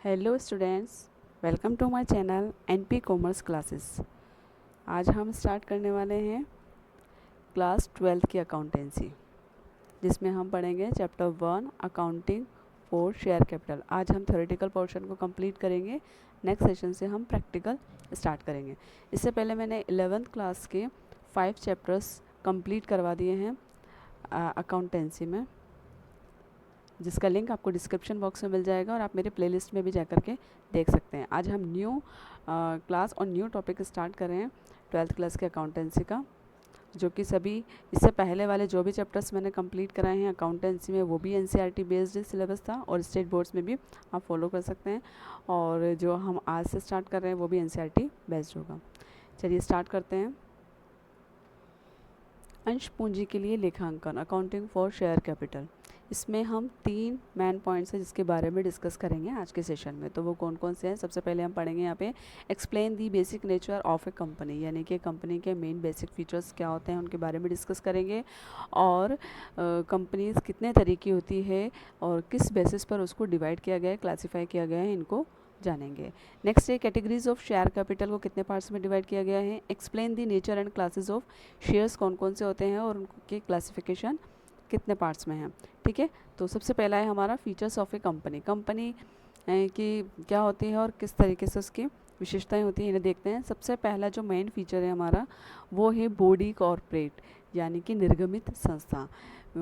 Hello students, welcome to my channel NP commerce classes. आज हम start करने वाले हैं क्लास 12 की अकाउंटेंसी, जिसमें हम पढ़ेंगे chapter 1 accounting for share capital. आज हम थ्योरेटिकल पोर्शन को कंप्लीट करेंगे। नेक्स्ट सेशन से हम प्रैक्टिकल स्टार्ट करेंगे। इससे पहले मैंने 11th क्लास के 5 चैप्टर्स कंप्लीट करवा दिए हैं अकाउंटेंसी में, जिसका लिंक आपको डिस्क्रिप्शन बॉक्स में मिल जाएगा और आप मेरे प्लेलिस्ट में भी जा करके देख सकते हैं। आज हम न्यू क्लास और न्यू टॉपिक स्टार्ट कर रहे हैं 12th क्लास के अकाउंटेंसी का, जो कि सभी इससे पहले वाले जो भी चैप्टर्स मैंने कंप्लीट कराए हैं अकाउंटेंसी में वो भी एनसीईआरटी बेस्ड सिलेबस था और स्टेट बोर्ड्स में भी आप फॉलो कर सकते हैं, और जो हम आज से स्टार्ट कर रहे हैं वो भी एनसीईआरटी बेस्ड होगा। चलिए स्टार्ट करते हैं। अंश पूंजी के लिए लेखांकन, अकाउंटिंग फॉर शेयर कैपिटल। इसमें हम 3 मेन पॉइंट्स हैं जिसके बारे में डिस्कस करेंगे आज के सेशन में। तो वो कौन कौन से हैं? सबसे पहले हम पढ़ेंगे यहाँ पे explain the basic nature of A company, यानी कि कंपनी के मेन बेसिक फीचर्स क्या होते हैं उनके बारे में डिस्कस करेंगे, और कंपनीज कितने तरह की होती है और किस बेसिस पर उसको डिवाइड किया गया है, क्लासीफाई किया गया है, इनको जानेंगे। नेक्स्ट है कैटेगरीज ऑफ शेयर कैपिटल को कितने पार्ट्स में डिवाइड किया गया है। Explain the nature and classes of shares, कौन कौन से होते हैं और उनके क्लासिफिकेशन कितने पार्ट्स में हैं। ठीक है, तो सबसे पहला है हमारा features of A company. Company की क्या होती है और किस तरीके से उसकी विशेषताएं होती हैं, इन्हें देखते हैं। सबसे पहला जो मेन फीचर है हमारा वो है बॉडी कॉर्पोरेट, यानी कि निर्गमित संस्था।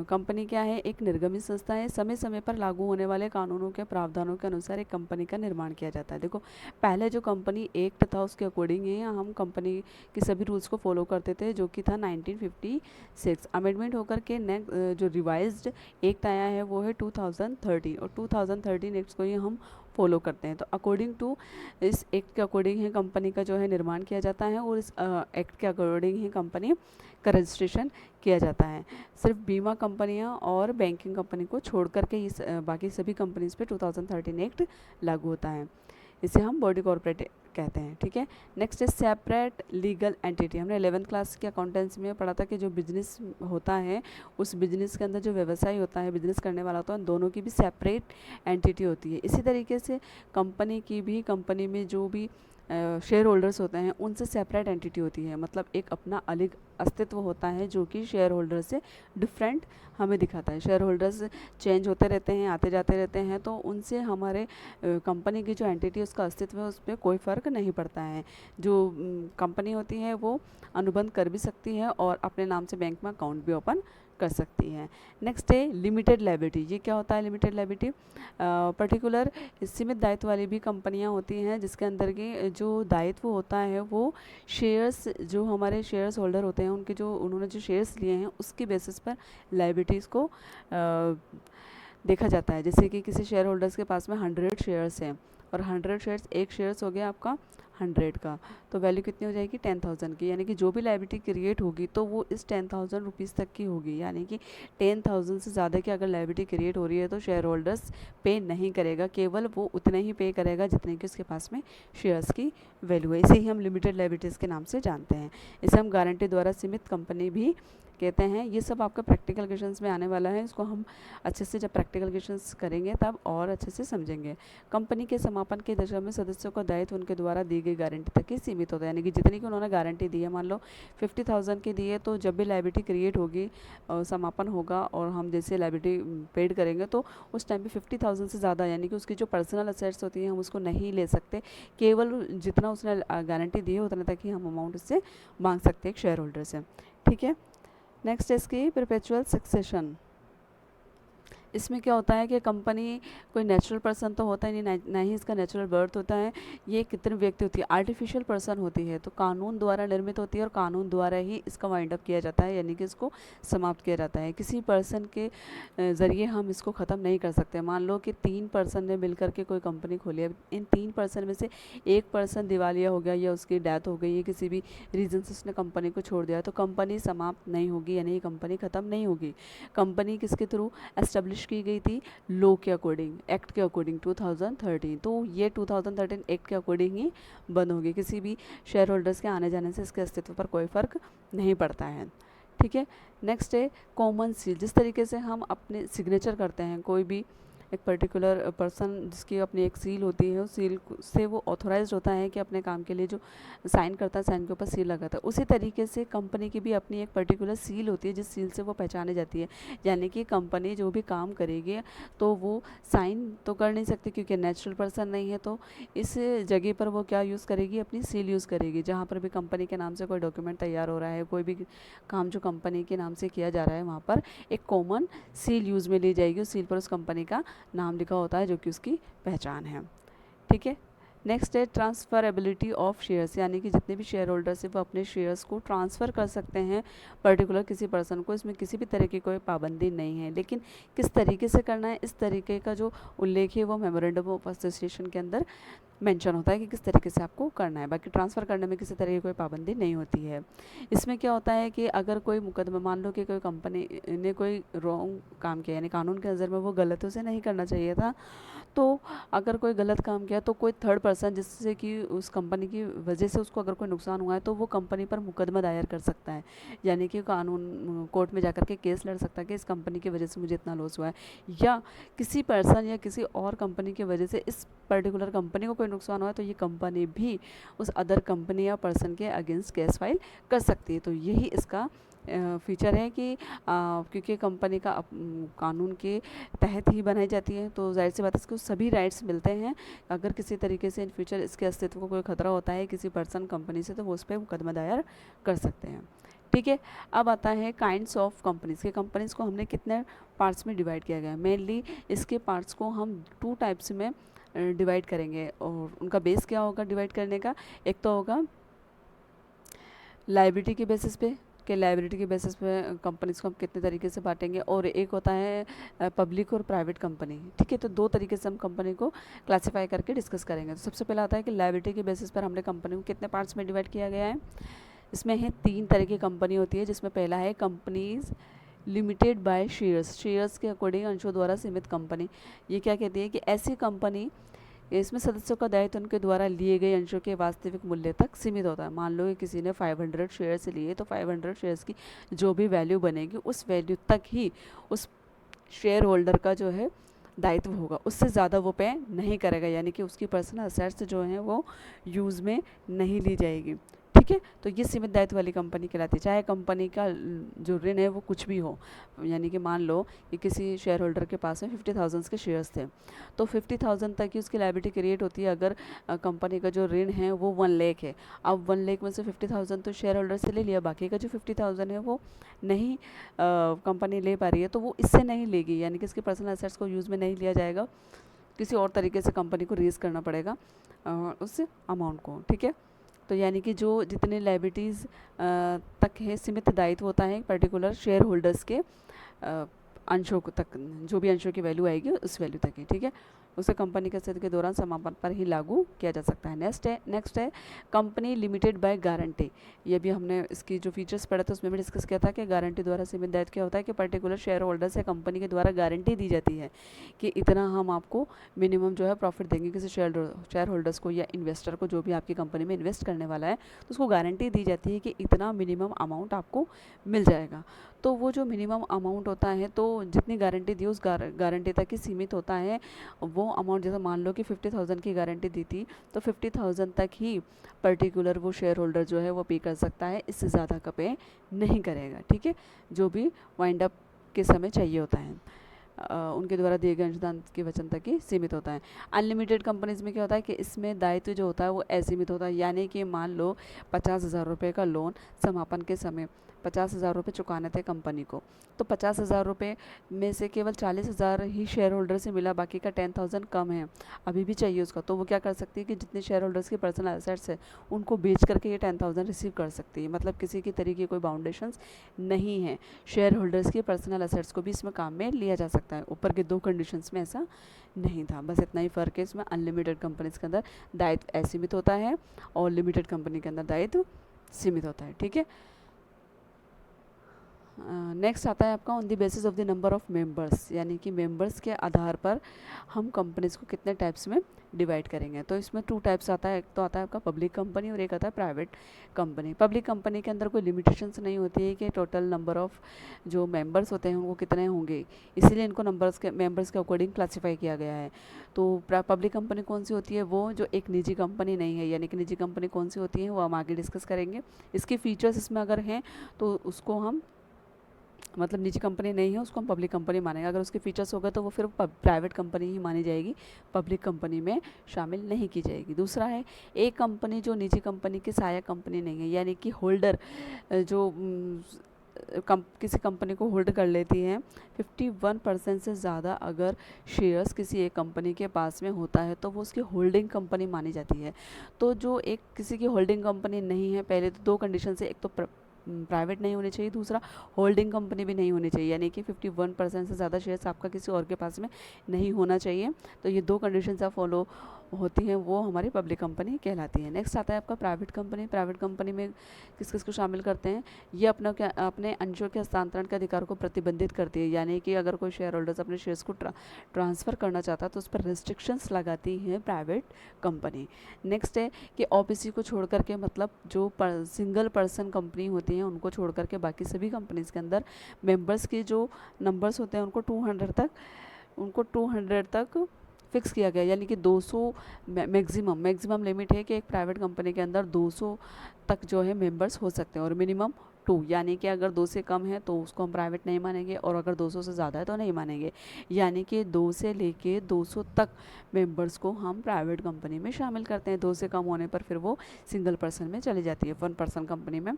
कंपनी क्या है? एक निर्गमित संस्था है। समय समय पर लागू होने वाले कानूनों के प्रावधानों के अनुसार एक कंपनी का निर्माण किया जाता है। देखो, पहले जो कंपनी एक्ट था उसके अकॉर्डिंग ही हम कंपनी के सभी रूल्स को फॉलो करते थे, जो कि था 1956। अमेंडमेंट होकर के नेक्स्ट जो रिवाइज्ड एक्ट आया है वो है 2013, और 2013 एक्ट को ही हम फॉलो करते हैं। तो अकॉर्डिंग टू इस एक्ट के अकॉर्डिंग ही कंपनी का जो है निर्माण किया जाता है, और इस एक्ट के अकॉर्डिंग ही कंपनी का रजिस्ट्रेशन किया जाता है। सिर्फ बीमा कंपनियां और बैंकिंग कंपनी को छोड़ करके इस बाकी सभी कंपनीज पे 2013 एक्ट लागू होता है। इसे हम बॉडी कॉर्पोरेट कहते हैं। ठीक है, next is separate legal entity. हमने 11th क्लास की अकाउंटेंसी में पढ़ा था कि जो बिजनेस होता है उस बिजनेस के अंदर जो व्यवसाय होता है, बिजनेस करने वाला होता है, दोनों की भी सेपरेट एंटिटी होती है। इसी तरीके से कंपनी की भी, कंपनी में जो भी शेयर होल्डर्स होते हैं उनसे सेपरेट एंटिटी होती है, मतलब एक अपना अलग अस्तित्व होता है जो कि शेयर होल्डर से डिफरेंट हमें दिखाता है। शेयर होल्डर्स चेंज होते रहते हैं, आते जाते रहते हैं, तो उनसे हमारे कंपनी की जो एंटिटी उसका अस्तित्व है उस पर कोई फ़र्क नहीं पड़ता है। जो कंपनी होती है वो अनुबंध कर भी सकती है और अपने नाम से बैंक में अकाउंट भी ओपन कर सकती है। नेक्स्ट है लिमिटेड लायबिलिटी। ये क्या होता है लिमिटेड लायबिलिटी? पर्टिकुलर सीमित दायित्व वाली भी कंपनियां होती हैं जिसके अंदर के जो दायित्व होता है वो शेयर्स, जो हमारे शेयर्स होल्डर होते हैं उनके जो उन्होंने जो शेयर्स लिए हैं उसकी बेसिस पर लायबिलिटीज़ को देखा जाता है। जैसे कि किसी शेयर होल्डर्स के पास में 100 शेयर्स हैं और 100 शेयर्स, एक शेयर्स हो गया आपका 100 का, तो वैल्यू कितनी हो जाएगी? 10,000 की। यानी कि जो भी लायबिलिटी क्रिएट होगी तो वो इस 10,000 रुपीज़ तक की होगी। यानी कि 10,000 से ज़्यादा की अगर लायबिलिटी क्रिएट हो रही है तो शेयर होल्डर्स पे नहीं करेगा, केवल वो उतने ही पे करेगा जितने की उसके पास में शेयर्स की वैल्यू है। इसे ही हम लिमिटेड लायबिलिटीज़ के नाम से जानते हैं। इसे हम गारंटी द्वारा सीमित कंपनी भी कहते हैं। ये सब आपका प्रैक्टिकल क्वेश्चंस में आने वाला है, इसको हम अच्छे से जब प्रैक्टिकल क्वेश्चंस करेंगे तब और अच्छे से समझेंगे। कंपनी के समापन के दशा में सदस्यों का दायित्व उनके द्वारा दी गई गारंटी तक ही सीमित होता है। यानी कि जितनी की उन्होंने गारंटी दी है, मान लो 50,000 की दी है, तो जब भी लायबिलिटी क्रिएट होगी और समापन होगा और हम जैसे लायबिलिटी पेड करेंगे तो उस टाइम पे 50,000 से ज़्यादा, यानी कि उसकी जो पर्सनल असेट्स होती हैं हम उसको नहीं ले सकते। केवल जितना उसने गारंटी दी है उतने तक ही हम अमाउंट उससे मांग सकते हैं एक शेयर होल्डर से। ठीक है, नेक्स्ट है इसकी परपेचुअल सक्सेशन। इसमें क्या होता है कि कंपनी कोई नेचुरल पर्सन तो होता ही नहीं, ना ही इसका नेचुरल बर्थ होता है। ये कितने व्यक्ति होती है? आर्टिफिशियल पर्सन होती है, तो कानून द्वारा निर्मित होती है और कानून द्वारा ही इसका वाइंड अप किया जाता है, यानी कि इसको समाप्त किया जाता है। किसी पर्सन के ज़रिए हम इसको ख़त्म नहीं कर सकते। मान लो कि 3 पर्सन ने मिल करके कोई कंपनी खोली है, इन 3 पर्सन में से एक पर्सन दिवालिया हो गया या उसकी डेथ हो गई है, किसी भी रीज़न से उसने कंपनी को छोड़ दिया, तो कंपनी समाप्त नहीं होगी, यानी ये कंपनी ख़त्म नहीं होगी। कंपनी किसके थ्रू एस्टेब्लिश की गई थी? लॉ के अकॉर्डिंग, एक्ट के अकॉर्डिंग 2013, तो ये 2013 एक्ट के अकॉर्डिंग ही बंद होगी। किसी भी शेयर होल्डर्स के आने जाने से इसके अस्तित्व पर कोई फ़र्क नहीं पड़ता है। ठीक है, नेक्स्ट है कॉमन सील। जिस तरीके से हम अपने सिग्नेचर करते हैं कोई भी एक पर्टिकुलर पर्सन जिसकी अपनी एक सील होती है, उस सील से वो ऑथोराइज्ड होता है कि अपने काम के लिए जो साइन करता है, साइन के ऊपर सील लगाता है। उसी तरीके से कंपनी की भी अपनी एक पर्टिकुलर सील होती है जिस सील से वो पहचानी जाती है। यानी कि कंपनी जो भी काम करेगी तो वो साइन तो कर नहीं सकती क्योंकि नेचुरल पर्सन नहीं है, तो इस जगह पर वो क्या यूज़ करेगी, अपनी सील यूज़ करेगी। जहाँ पर भी कंपनी के नाम से कोई डॉक्यूमेंट तैयार हो रहा है, कोई भी काम जो कंपनी के नाम से किया जा रहा है, वहाँ पर एक कॉमन सील यूज़ में ली जाएगी। उस सील पर उस कंपनी का नाम लिखा होता है जो कि उसकी पहचान है। ठीक है। नेक्स्ट है ट्रांसफरेबिलिटी ऑफ शेयर्स, यानी कि जितने भी शेयर होल्डर्स हैं वो अपने शेयर्स को ट्रांसफ़र कर सकते हैं पर्टिकुलर किसी पर्सन को। इसमें किसी भी तरह की कोई पाबंदी नहीं है, लेकिन किस तरीके से करना है, इस तरीके का जो उल्लेख है वो मेमोरेंडम ऑफ एसोसिएशन के अंदर मेंशन होता है कि किस तरीके से आपको करना है। बाकी ट्रांसफ़र करने में किसी तरह की कोई पाबंदी नहीं होती है। इसमें क्या होता है कि अगर कोई मुकदमा, मान लो कि कोई कंपनी ने कोई रॉन्ग काम किया, यानी कानून के नज़र में वो गलत, उसे नहीं करना चाहिए था, तो अगर कोई गलत काम किया तो कोई थर्ड पर्सन जिससे कि उस कंपनी की वजह से उसको अगर कोई नुकसान हुआ है तो वो कंपनी पर मुकदमा दायर कर सकता है। यानी कि कानून कोर्ट में जाकर के केस लड़ सकता है कि इस कंपनी की वजह से मुझे इतना लॉस हुआ है, या किसी पर्सन या किसी और कंपनी की वजह से इस पर्टिकुलर कंपनी को कोई नुकसान हुआ है तो ये कंपनी भी उस अदर कंपनी या पर्सन के अगेंस्ट केस फाइल कर सकती है। तो यही इसका फीचर है कि क्योंकि कंपनी का कानून के तहत ही बनाई जाती है, तो जाहिर सी बात है इसको सभी राइट्स मिलते हैं। अगर किसी तरीके से इन फ्यूचर इसके अस्तित्व को कोई खतरा होता है किसी पर्सन कंपनी से, तो वो उस पर मुकदमा दायर कर सकते हैं। ठीक है। अब आता है काइंड्स ऑफ कंपनीज़ के। कंपनीज़ को हमने कितने पार्ट्स में डिवाइड किया गया है। मेनली इसके पार्ट्स को हम 2 टाइप्स में डिवाइड करेंगे, और उनका बेस क्या होगा डिवाइड करने का। एक तो होगा लायबिलिटी के बेसिस पे, कि लायबिलिटी के बेसिस पे कंपनीज़ को हम कितने तरीके से बांटेंगे, और एक होता है पब्लिक और प्राइवेट कंपनी। ठीक है। तो 2 तरीके से हम कंपनी को क्लासीफाई करके डिस्कस करेंगे। तो सबसे पहला आता है कि लायबिलिटी के बेसिस पर हमने कंपनी को कितने पार्ट्स में डिवाइड किया गया है। इसमें है 3 तरह की कंपनी होती है, जिसमें पहला है companies limited by shares. Shares के अकॉर्डिंग अंशों द्वारा सीमित कंपनी। ये क्या कहती है कि ऐसी कंपनी, इसमें सदस्यों का दायित्व उनके द्वारा लिए गए अंशों के वास्तविक मूल्य तक सीमित होता है। मान लो कि किसी ने 500 शेयर्स लिए, तो 500 शेयर्स की जो भी वैल्यू बनेगी उस वैल्यू तक ही उस शेयर होल्डर का जो है दायित्व होगा, उससे ज़्यादा वो पे नहीं करेगा। यानी कि उसकी पर्सनल असेट्स जो हैं वो यूज़ में नहीं ली जाएगी। ठीक है। तो ये सीमित दायित्व वाली कंपनी कहलाती है, चाहे कंपनी का जो ऋण है वो कुछ भी हो। यानी कि मान लो कि किसी शेयर होल्डर के पास में 50,000 के शेयर्स थे, तो 50,000 तक ही उसकी लायबिलिटी क्रिएट होती है। अगर कंपनी का जो ऋण है वो 1 लाख है, अब 1 लाख में से 50,000 तो शेयर होल्डर से ले लिया, बाकी का जो 50,000 है वो नहीं कंपनी ले पा रही है, तो वो इससे नहीं लेगी। यानी कि इसके पर्सनल एसेट्स को यूज़ में नहीं लिया जाएगा, किसी और तरीके से कंपनी को रेज़ करना पड़ेगा उस अमाउंट को। ठीक है। तो यानी कि जो जितने लायबिलिटीज़ तक है सीमित दायित्व होता है पर्टिकुलर शेयर होल्डर्स के अंशों को तक, जो भी अंशों की वैल्यू आएगी उस वैल्यू तक ही। ठीक है। उसे कंपनी के अस्तित्व के दौरान समापन पर ही लागू किया जा सकता है। नेक्स्ट है कंपनी लिमिटेड बाय गारंटी। ये भी हमने इसकी जो फीचर्स पढ़े थे उसमें भी डिस्कस किया था कि गारंटी द्वारा सीमित दायित्व क्या होता है कि पर्टिकुलर शेयर होल्डर से कंपनी के द्वारा गारंटी दी जाती है कि इतना हम आपको मिनिमम जो है प्रॉफिट देंगे। किसी शेयर होल्डर्स को या इन्वेस्टर को, जो भी आपकी कंपनी में इन्वेस्ट करने वाला है, तो उसको गारंटी दी जाती है कि इतना मिनिमम अमाउंट आपको मिल जाएगा। तो वो जो मिनिमम अमाउंट होता है, तो जितनी गारंटी दी उस गारंटी तक ही सीमित होता है वो अमाउंट। जैसे मान लो कि 50,000 की गारंटी दी थी, तो 50,000 तक ही पर्टिकुलर वो शेयर होल्डर जो है वो पे कर सकता है, इससे ज़्यादा का पे नहीं करेगा। ठीक है। जो भी वाइंड अप के समय चाहिए होता है उनके द्वारा दिए गए अंशदान के वचन तक ही सीमित होता है। अनलिमिटेड कंपनीज में क्या होता है कि इसमें दायित्व जो होता है वो असीमित होता है। यानी कि मान लो 50,000 रुपये का लोन समापन के समय 50,000 रुपये चुकाने थे कंपनी को, तो 50,000 रुपये में से केवल 40,000 ही शेयर होल्डर से मिला, बाकी का 10,000 कम है, अभी भी चाहिए उसका। तो वो क्या कर सकती है कि जितने शेयर होल्डर्स के पर्सनल एसेट्स है उनको बेच करके ये 10,000 रिसीव कर सकती है। मतलब किसी की तरीके कोई बाउंडेशंस नहीं है, शेयर होल्डर्स के पर्सनल एसेट्स को भी इसमें काम में लिया जा सकता है। ऊपर के 2 कंडीशंस में ऐसा नहीं था, बस इतना ही फ़र्क है इसमें। अनलिमिटेड कंपनीज के अंदर दायित्व असीमित होता है और लिमिटेड कंपनी के अंदर दायित्व सीमित होता है। ठीक है। नेक्स्ट आता है आपका on the basis of the number of members, यानी कि मेंबर्स के आधार पर हम कंपनीज को कितने टाइप्स में डिवाइड करेंगे। तो इसमें 2 टाइप्स आता है, एक तो आता है आपका पब्लिक कंपनी और एक आता है प्राइवेट कंपनी। पब्लिक कंपनी के अंदर कोई लिमिटेशंस नहीं होती है कि टोटल नंबर ऑफ़ जो मेंबर्स होते हैं वो कितने होंगे, इसीलिए इनको मेंबर्स के अकॉर्डिंग क्लासीफाई किया गया है। तो पब्लिक कंपनी कौन सी होती है, वो जो एक निजी कंपनी नहीं है, यानी कि निजी कंपनी कौन सी होती है वो हम आगे डिस्कस करेंगे। इसके फीचर्स इसमें अगर हैं तो उसको हम, मतलब निजी कंपनी नहीं है उसको हम पब्लिक कंपनी मानेंगे, अगर उसके फीचर्स हो गए तो वो फिर प्राइवेट कंपनी ही मानी जाएगी, पब्लिक कंपनी में शामिल नहीं की जाएगी। दूसरा है एक कंपनी जो निजी कंपनी की सहायक कंपनी नहीं है, यानी कि होल्डर जो किसी कंपनी को होल्ड कर लेती है 51% से ज़्यादा अगर शेयर्स किसी एक कंपनी के पास में होता है तो वो उसकी होल्डिंग कंपनी मानी जाती है। तो जो एक किसी की होल्डिंग कंपनी नहीं है, पहले तो 2 कंडीशन से, एक तो प्राइवेट नहीं होनी चाहिए, दूसरा होल्डिंग कंपनी भी नहीं होनी चाहिए, यानी कि 51% से ज़्यादा शेयर्स आपका किसी और के पास में नहीं होना चाहिए। तो ये 2 कंडीशंस आप फॉलो होती हैं वो हमारी पब्लिक कंपनी कहलाती है। नेक्स्ट आता है आपका प्राइवेट कंपनी। प्राइवेट कंपनी में किस किस को शामिल करते हैं, ये अपने अंशों के हस्तांतरण के अधिकार को प्रतिबंधित करती है, यानी कि अगर कोई शेयर होल्डर्स अपने शेयर्स को ट्रांसफ़र करना चाहता है तो उस पर रिस्ट्रिक्शंस लगाती है प्राइवेट कंपनी। नेक्स्ट है कि ओबीसी को छोड़ करके, मतलब जो सिंगल पर्सन कंपनी होती हैं उनको छोड़ करके बाकी सभी कंपनीज़ के अंदर मेंबर्स के जो नंबर्स होते हैं उनको 200 तक फिक्स किया गया, यानी कि 200 मैक्सिमम लिमिट है कि एक प्राइवेट कंपनी के अंदर 200 तक जो है मेंबर्स हो सकते हैं, और मिनिमम 2, यानी कि अगर 2 से कम है तो उसको हम प्राइवेट नहीं मानेंगे, और अगर 200 से ज़्यादा है तो नहीं मानेंगे, यानी कि 2 से लेके 200 तक मेंबर्स को हम प्राइवेट कंपनी में शामिल करते हैं। 2 से कम होने पर फिर वो सिंगल पर्सन में चली जाती है, 1 पर्सन कंपनी में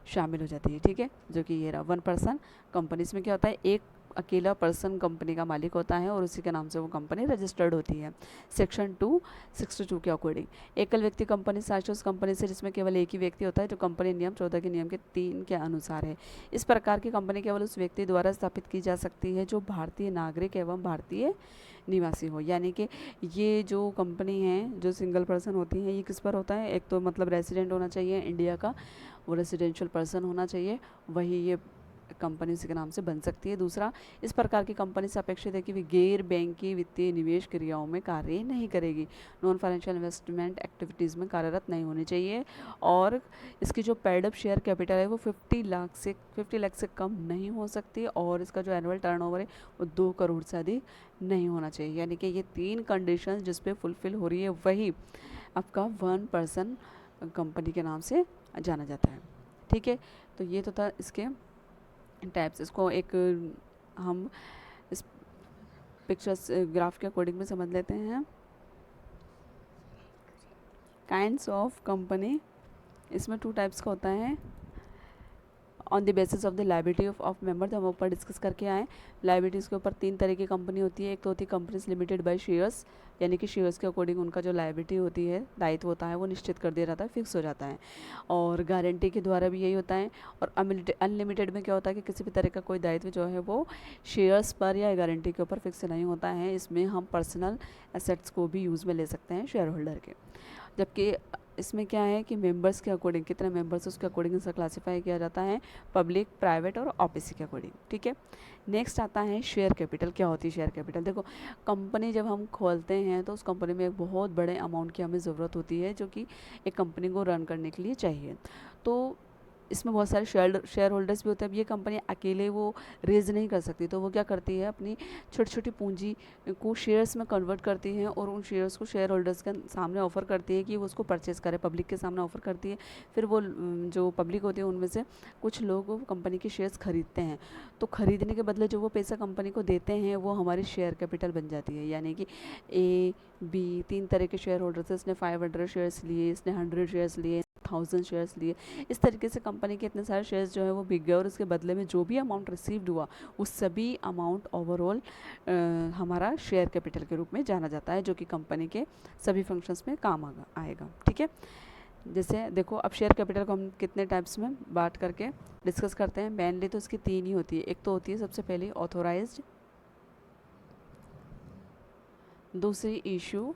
शामिल हो जाती है। ठीक है, जो कि ये रहा 1 पर्सन कंपनी। इसमें क्या होता है, एक अकेला पर्सन कंपनी का मालिक होता है और उसी के नाम से वो कंपनी रजिस्टर्ड होती है। सेक्शन 262 के अकॉर्डिंग एकल व्यक्ति कंपनी साझा उस कंपनी से जिसमें केवल एक ही व्यक्ति होता है, जो कंपनी नियम 14 के नियम के 3 के अनुसार है। इस प्रकार की कंपनी केवल उस व्यक्ति द्वारा स्थापित की जा सकती है जो भारतीय नागरिक एवं भारतीय निवासी हो, यानी कि ये जो कंपनी है, जो सिंगल पर्सन होती है, ये किस पर होता है, एक तो मतलब रेसिडेंट होना चाहिए इंडिया का, वो रेसिडेंशियल पर्सन होना चाहिए, वही ये कंपनी उसी के नाम से बन सकती है। दूसरा, इस प्रकार की कंपनी से अपेक्षित है कि वे गैर बैंकिंग वित्तीय निवेश क्रियाओं में कार्य नहीं करेगी, नॉन फाइनेंशियल इन्वेस्टमेंट एक्टिविटीज़ में कार्यरत नहीं होनी चाहिए, और इसकी जो पेड अप शेयर कैपिटल है वो 50 लाख से कम नहीं हो सकती, और इसका जो एनुअल टर्नओवर है वो 2 करोड़ से अधिक नहीं होना चाहिए। यानी कि ये 3 कंडीशन जिस पे फुलफिल हो रही है वही आपका 1 पर्सन कंपनी के नाम से जाना जाता है। ठीक है, तो ये तो था इसके टाइप्स। इसको एक हम इस पिक्चर्स ग्राफ के अकॉर्डिंग में समझ लेते हैं। काइंड्स ऑफ कंपनी, इसमें 2 टाइप्स का होता है। On the basis of the liability of member, हम ऊपर डिस्कस करके आए। लाइबिलिटीज़ के ऊपर 3 तरह की कंपनी होती है। एक तो होती है कंपनीज लिमिटेड बाय शेयर्स, यानी कि शेयर्स के अकॉर्डिंग उनका जो लाइबिलिटी होती है, दायित्व होता है, वो निश्चित कर दिया जाता है, फिक्स हो जाता है, और गारंटी के द्वारा भी यही होता है। और अनलिमिटेड में क्या होता है कि किसी भी तरह का कोई दायित्व जो है वो शेयर्स पर या गारंटी के ऊपर फिक्स नहीं होता है। इसमें हम पर्सनल एसेट्स को भी यूज़ में ले सकते हैं शेयर होल्डर के। जबकि इसमें क्या है कि मेंबर्स के अकॉर्डिंग, कितने मेंबर्स उसके अकॉर्डिंग इसे क्लासीफाई किया जाता है, पब्लिक, प्राइवेट और ओबीसी के अकॉर्डिंग। ठीक है, नेक्स्ट आता है शेयर कैपिटल। क्या होती है शेयर कैपिटल? देखो, कंपनी जब हम खोलते हैं तो उस कंपनी में एक बहुत बड़े अमाउंट की हमें ज़रूरत होती है, जो कि एक कंपनी को रन करने के लिए चाहिए। तो इसमें बहुत सारे शेयर होल्डर्स भी होते हैं। अब ये कंपनी अकेले वो रेज़ नहीं कर सकती, तो वो क्या करती है, अपनी छोटी छोटी पूंजी को शेयर्स में कन्वर्ट करती है और उन शेयर्स को शेयर होल्डर्स के सामने ऑफ़र करती है कि वो उसको परचेज़ करे, पब्लिक के सामने ऑफ़र करती है। फिर वो जो पब्लिक होती है उनमें से कुछ लोग कंपनी के शेयर्स खरीदते हैं, तो खरीदने के बदले जो वो पैसा कंपनी को देते हैं वो हमारी शेयर कैपिटल बन जाती है। यानी कि ए बी 3 तरह के शेयर होल्डर्स, इसने 500 शेयर्स लिए, इसने 100 शेयर्स लिए, 1000 शेयर्स लिए। इस तरीके से कंपनी के इतने सारे शेयर्स जो है वो बिक गए, और उसके बदले में जो भी अमाउंट रिसीव्ड हुआ उस सभी अमाउंट ओवरऑल हमारा शेयर कैपिटल के रूप में जाना जाता है, जो कि कंपनी के सभी फंक्शंस में काम आएगा। ठीक है, जैसे देखो, अब शेयर कैपिटल को हम कितने टाइप्स में बांट करके डिस्कस करते हैं। मेनली तो इसकी 3 ही होती है। एक तो होती है सबसे पहले ऑथोराइज्ड, दूसरी इशू,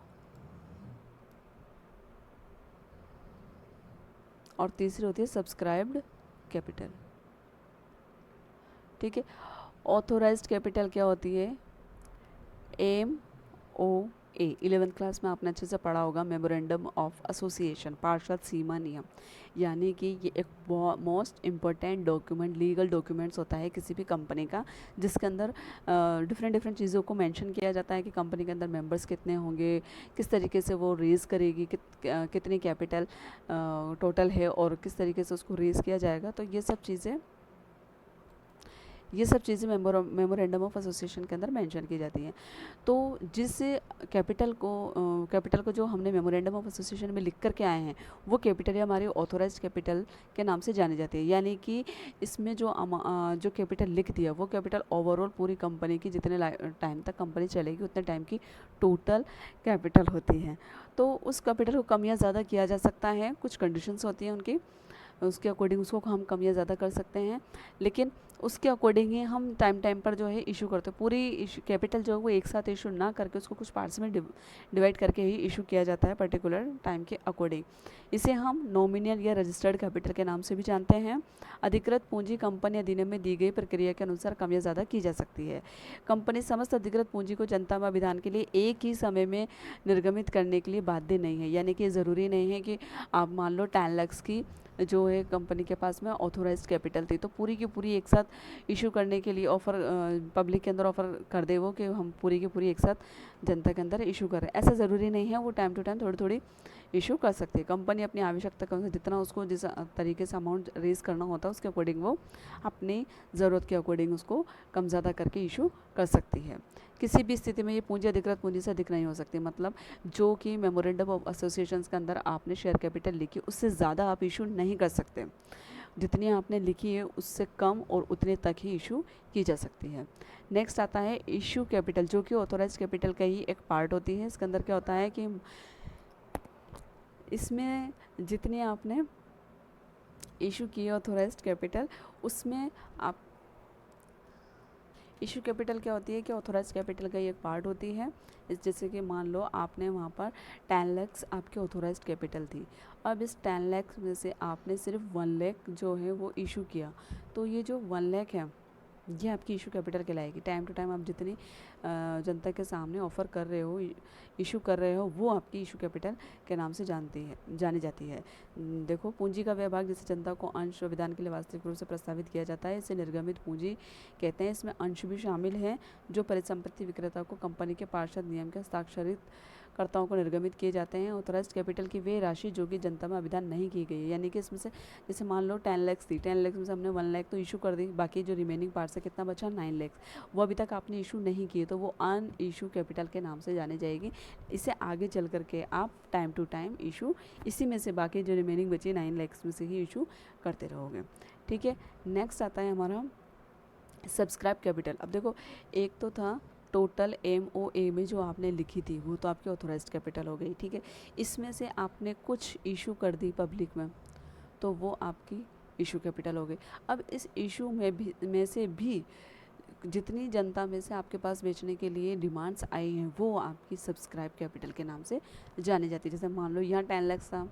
और तीसरी होती है सब्सक्राइब्ड कैपिटल। ठीक है, ऑथोराइज्ड कैपिटल क्या होती है? MOU ए 11th क्लास में आपने अच्छे से पढ़ा होगा, मेमोरेंडम ऑफ एसोसिएशन, पार्षद सीमा नियम, यानी कि ये एक most important document, legal documents होता है किसी भी कंपनी का, जिसके अंदर डिफरेंट डिफरेंट चीज़ों को मेंशन किया जाता है कि कंपनी के अंदर मेंबर्स कितने होंगे, किस तरीके से वो रेज़ करेगी, कितनी कैपिटल टोटल है और किस तरीके से उसको रेज़ किया जाएगा। तो ये सब चीज़ें मेमोरेंडम ऑफ एसोसिएशन के अंदर मेंशन की जाती हैं। तो जिस कैपिटल को जो हमने मेमोरेंडम ऑफ एसोसिएशन में लिख कर के आए हैं, वो कैपिटल हमारी ऑथोराइज्ड कैपिटल के नाम से जानी जाती है। यानी कि इसमें जो कैपिटल लिख दिया, वो कैपिटल ओवरऑल पूरी कंपनी की जितने टाइम तक कंपनी चलेगी उतने टाइम की टोटल कैपिटल होती है। तो उस कैपिटल को कम या ज़्यादा किया जा सकता है, कुछ कंडीशंस होती हैं उनकी, उसके अकॉर्डिंग उसको हम कम या ज़्यादा कर सकते हैं, लेकिन उसके अकॉर्डिंग ही हम टाइम पर जो है इशू करते हैं। पूरी कैपिटल जो है वो एक साथ इशू ना करके उसको कुछ पार्ट्स में डिवाइड करके ही इशू किया जाता है पर्टिकुलर टाइम के अकॉर्डिंग। इसे हम नॉमिनल या रजिस्टर्ड कैपिटल के नाम से भी जानते हैं। अधिकृत पूंजी कंपनी अधिनियम में दी गई प्रक्रिया के अनुसार कम या ज़्यादा की जा सकती है। कंपनी समस्त अधिकृत पूंजी को जनता में अभिदान के लिए एक ही समय में निर्गमित करने के लिए बाध्य नहीं है। यानी कि ज़रूरी नहीं है कि आप मान लो 10 लाख की जो है कंपनी के पास में ऑथोराइज्ड कैपिटल थी, तो पूरी की पूरी एक साथ इशू करने के लिए ऑफ़र पब्लिक के अंदर ऑफ़र कर दे वो कि हम पूरी की पूरी एक साथ जनता के अंदर इशू कर रहे हैं। ऐसा ज़रूरी नहीं है, वो टाइम टू टाइम थोड़ी थोड़ी इशू कर सकती है। कंपनी अपनी आवश्यकता के अनुसार जितना उसको जिस तरीके से अमाउंट रेज करना होता है उसके अकॉर्डिंग वो अपनी ज़रूरत के अकॉर्डिंग उसको कम ज़्यादा करके इशू कर सकती है। किसी भी स्थिति में ये पूंजी अधिकृत पूंजी से अधिक नहीं हो सकती। मतलब जो कि मेमोरेंडम ऑफ एसोसिएशंस के अंदर आपने शेयर कैपिटल लिखी, उससे ज़्यादा आप इशू नहीं कर सकते। जितनी आपने लिखी है उससे कम और उतने तक ही इशू की जा सकती है। नेक्स्ट आता है इशू कैपिटल, जो कि ऑथोराइज कैपिटल का ही एक पार्ट होती है। इसके अंदर क्या होता है कि इसमें जितनी आपने इशू की है ऑथोराइज्ड कैपिटल, उसमें आप इशू कैपिटल क्या होती है कि ऑथोराइज कैपिटल का एक पार्ट होती है। जैसे कि मान लो आपने वहाँ पर 10 लाख आपकी ऑथोराइज्ड कैपिटल थी, अब इस 10 लाख में से आपने सिर्फ 1 लाख जो है वो इशू किया, तो ये जो 1 लाख है ये आपकी इशू कैपिटल कहलाएगी। टाइम टू टाइम आप जितनी जनता के सामने ऑफ़र कर रहे हो, इशू कर रहे हो, वो आपकी इशू कैपिटल के नाम से जानी जाती है। देखो, पूंजी का विभाग जिसे जनता को अंश विधान के लिए वास्तविक रूप से प्रस्तावित किया जाता है, इसे निर्गमित पूंजी कहते हैं। इसमें अंश भी शामिल है जो परिसंपत्ति विक्रेता को कंपनी के पार्षद नियम के हस्ताक्षरित कर्ताओं को निर्गमित किए जाते हैं। ऑथोराइज्ड कैपिटल की वे राशि जो कि जनता में अभिदान नहीं की गई है, यानी कि इसमें से जैसे मान लो 10 लाख थी, 10 लाख में से हमने 1 लाख तो इशू कर दी, बाकी जो रिमेनिंग पार्ट से कितना बचा 9 लाख, वो अभी तक आपने इशू नहीं किए, तो वो अन इशू कैपिटल के नाम से जानी जाएगी। इसे आगे चल करके आप टाइम टू टाइम इशू इसी में से बाकी जो रिमेनिंग बची 9 लाख में से ही इशू करते रहोगे। ठीक है, नेक्स्ट आता है हमारा सब्सक्राइब कैपिटल। अब देखो, एक तो था टोटल MOA में जो आपने लिखी थी, वो तो आपकी ऑथोराइज्ड कैपिटल हो गई। ठीक है, इसमें से आपने कुछ इशू कर दी पब्लिक में, तो वो आपकी इशू कैपिटल हो गई। अब इस इशू में से भी जितनी जनता में से आपके पास बेचने के लिए डिमांड्स आई हैं, वो आपकी सब्सक्राइब कैपिटल के नाम से जानी जाती है। जैसे मान लो यहाँ 10 लाख था,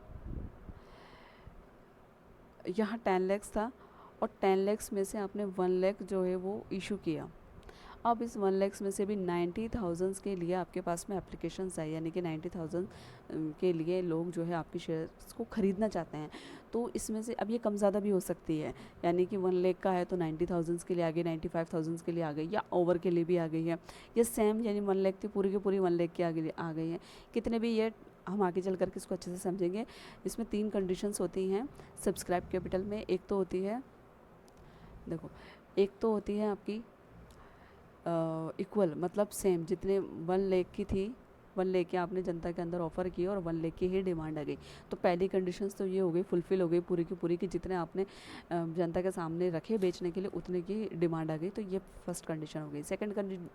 यहाँ 10 लाख था और 10 लाख में से आपने 1 लाख जो है वो इशू किया। अब इस 1 लाख में से भी 90,000 के लिए आपके पास में एप्लीकेशंस आई, यानी कि 90,000 के लिए लोग जो है आपके शेयर्स को ख़रीदना चाहते हैं। तो इसमें से अब ये कम ज़्यादा भी हो सकती है, यानी कि 1 लाख का है तो 90,000 के लिए आ गई, 95,000 के लिए आ गई, या ओवर के लिए भी आ गई है, या सेम यानी 1 लाख थी पूरी की पूरी 1 लाख के आगे आ गई है। कितने भी ये हम आगे चल करके इसको अच्छे से समझेंगे। इसमें 3 कंडीशंस होती हैं सब्सक्राइब कैपिटल में। एक तो होती है, देखो, एक तो होती है आपकी इक्वल, मतलब सेम, जितने 1 लाख की थी, 1 लाख की आपने जनता के अंदर ऑफ़र की और 1 लाख की ही डिमांड आ गई, तो पहली कंडीशंस तो ये हो गई, फुलफ़िल हो गई पूरी की पूरी, कि जितने आपने जनता के सामने रखे बेचने के लिए उतने की डिमांड आ गई, तो ये फर्स्ट कंडीशन हो गई। सेकंड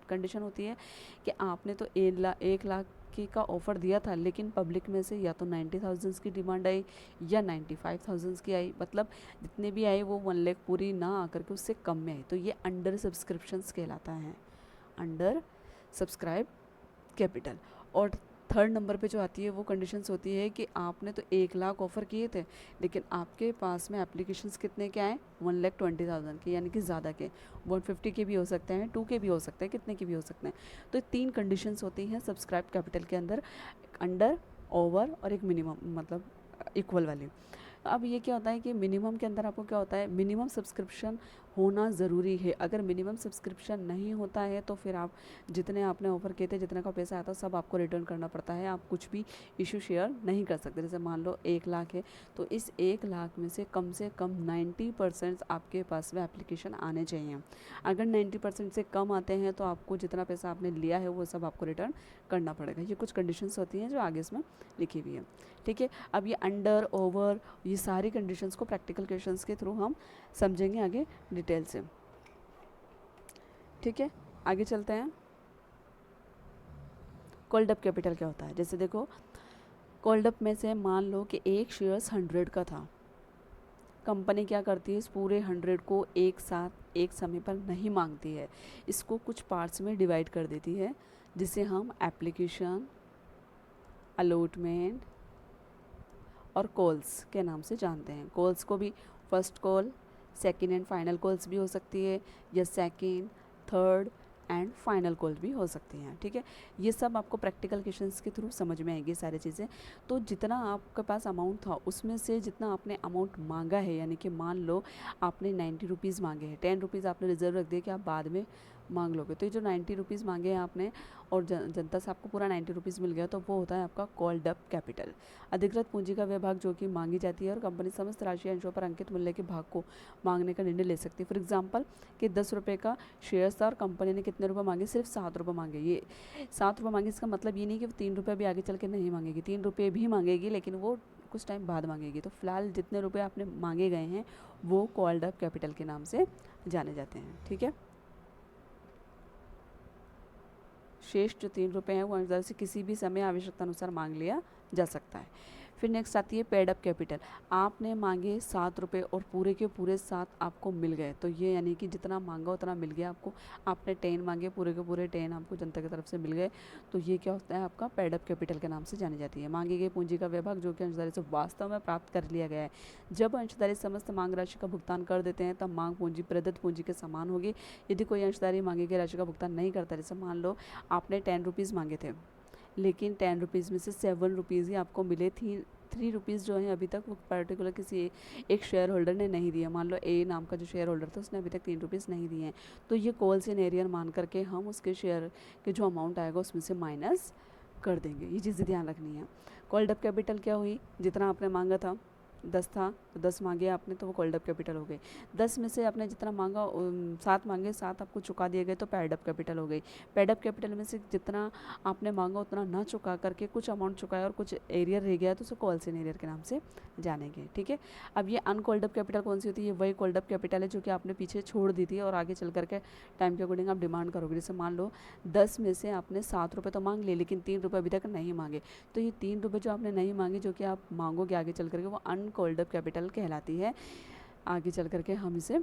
कंडीशन होती है कि आपने तो 1 लाख का ऑफ़र दिया था, लेकिन पब्लिक में से या तो 90,000 की डिमांड आई या 95,000 की आई, मतलब जितने भी आए वो 1 लाख पूरी ना आकर के उससे कम में आई, तो ये अंडर सब्सक्रिप्शंस कहलाता है, अंडर सब्सक्राइब कैपिटल। और थर्ड नंबर पे जो आती है वो कंडीशंस होती है कि आपने तो 1 लाख ऑफ़र किए थे, लेकिन आपके पास में एप्लीकेशंस कितने के आए, 1,20,000 के, यानी कि ज़्यादा के, 150 के भी हो सकते हैं, 2 के भी हो सकते हैं, कितने के भी हो सकते हैं। तो 3 कंडीशंस होती हैं सब्सक्राइब कैपिटल के अंदर, अंडर, ओवर और एक मिनिमम, मतलब इक्वल वाली। अब ये क्या होता है कि मिनिमम के अंदर आपको क्या होता है, मिनिमम सब्सक्रिप्शन होना ज़रूरी है। अगर मिनिमम सब्सक्रिप्शन नहीं होता है तो फिर आप जितने आपने ऑफ़र किए थे, जितने का पैसा आया था, सब आपको रिटर्न करना पड़ता है। आप कुछ भी इशू शेयर नहीं कर सकते। जैसे मान लो 1 लाख है, तो इस 1 लाख में से कम 90% आपके पास में एप्लीकेशन आने चाहिए। अगर 90% से कम आते हैं तो आपको जितना पैसा आपने लिया है वो सब आपको रिटर्न करना पड़ेगा। ये कुछ कंडीशंस होती हैं जो आगे इसमें लिखी हुई है, ठीक है। अब ये अंडर, ओवर, ये सारी कंडीशंस को प्रैक्टिकल क्वेश्चंस के थ्रू हम समझेंगे आगे डिटेल से, ठीक है। आगे चलते हैं। कॉल्ड अप कैपिटल क्या होता है, जैसे देखो कॉल्ड अप में से मान लो कि एक शेयर्स 100 का था। कंपनी क्या करती है, इस पूरे 100 को एक साथ एक समय पर नहीं मांगती है, इसको कुछ पार्ट्स में डिवाइड कर देती है, जिसे हम एप्लीकेशन, अलॉटमेंट और कॉल्स के नाम से जानते हैं। कॉल्स को भी first call, second and final calls भी हो सकती है, या second, third and final call भी हो सकती हैं, ठीक है। ये सब आपको प्रैक्टिकल क्वेश्चंस के थ्रू समझ में आएगी सारी चीज़ें। तो जितना आपके पास अमाउंट था उसमें से जितना आपने अमाउंट मांगा है, यानी कि मान लो आपने 90 रुपीज़ मांगे हैं, 10 रुपीज़ आपने रिजर्व रख दिया कि आप बाद में मांग लोगे, तो ये जो 90 रुपीज़ मांगे हैं आपने और जनता से आपको पूरा 90 रुपीज़ मिल गया, तो वो होता है आपका कॉल्ड अप कैपिटल। अधिकृत पूंजी का वह भाग जो कि मांगी जाती है और कंपनी समस्त राशि अंशों पर अंकित मूल्य के भाग को मांगने का निर्णय ले सकती है। फॉर एग्जांपल कि 10 रुपये का शेयर्स था और कंपनी ने कितने रुपए मांगे, सिर्फ 7 रुपये मांगे। ये 7 रुपये मांगे, इसका मतलब ये नहीं कि वो 3 रुपये भी आगे चल के नहीं मांगेगी, 3 रुपये भी मांगेगी, लेकिन वो कुछ टाइम बाद मांगेगी। तो फिलहाल जितने रुपये आपने मांगे गए हैं वो कॉल्ड अप कैपिटल के नाम से जाने जाते हैं, ठीक है। शेष जो 3 रुपये हैं वो अंशदार से किसी भी समय आवश्यकता अनुसार मांग लिया जा सकता है। फिर नेक्स्ट आती है पेड अप कैपिटल। आपने मांगे 7 रुपये और पूरे के पूरे 7 आपको मिल गए, तो ये यानी कि जितना मांगा उतना मिल गया आपको। आपने 10 मांगे, पूरे के पूरे 10 आपको जनता की तरफ से मिल गए, तो ये क्या होता है, आपका पेड अप कैपिटल के नाम से जानी जाती है। मांगी गई पूंजी का वह भाग जो कि अंशदारी से वास्तव में प्राप्त कर लिया गया है। जब अंशदारी समस्त मांग राशि का भुगतान कर देते हैं तब मांग पूंजी प्रदत्त पूंजी के समान होगी। यदि कोई अंशदारी मांगी गई राशि का भुगतान नहीं करता, जैसे मान लो आपने 10 रुपीज़ मांगे थे, लेकिन 10 रुपीज़ में से 7 रुपीज़ ही आपको मिले थी, 3 रुपीज़ जो है अभी तक वो पर्टिकुलर किसी एक शेयर होल्डर ने नहीं दिया। मान लो ए नाम का जो शेयर होल्डर था उसने अभी तक 3 रुपीज़ नहीं दिए हैं, तो ये कॉल्स इन एरियर मान करके हम उसके शेयर के जो अमाउंट आएगा उसमें से माइनस कर देंगे। ये चीज़ें ध्यान रखनी है। कॉल्ड अप कैपिटल क्या हुई, जितना आपने मांगा था 10 था तो 10 मांगे आपने, तो वो कॉल्ड अप कैपिटल हो गई। 10 में से आपने जितना मांगा 7 मांगे, 7 आपको चुका दिए गए, तो पेड अप कैपिटल हो गई। पेड अप कैपिटल में से जितना आपने मांगा उतना ना चुका करके कुछ अमाउंट चुकाया और कुछ एरियर रह गया, तो उसे कॉल्स इन एरियर के नाम से जानेंगे, ठीक है। अब ये अनकॉल्ड अप कैपिटल कौन सी होती है, वही कॉल्ड अप कैपिटल है जो कि आपने पीछे छोड़ दी थी और आगे चल करके टाइम के अकॉर्डिंग आप डिमांड करोगे। जैसे मान लो 10 में से आपने 7 रुपये तो मांग लिए, लेकिन 3 रुपये अभी तक नहीं मांगे, तो ये 3 रुपये जो आपने नहीं मांगे जो कि आप मांगोगे आगे चल करके, वो अनकॉल्ड अप कैपिटल कहलाती है। आगे चल करके हम इसे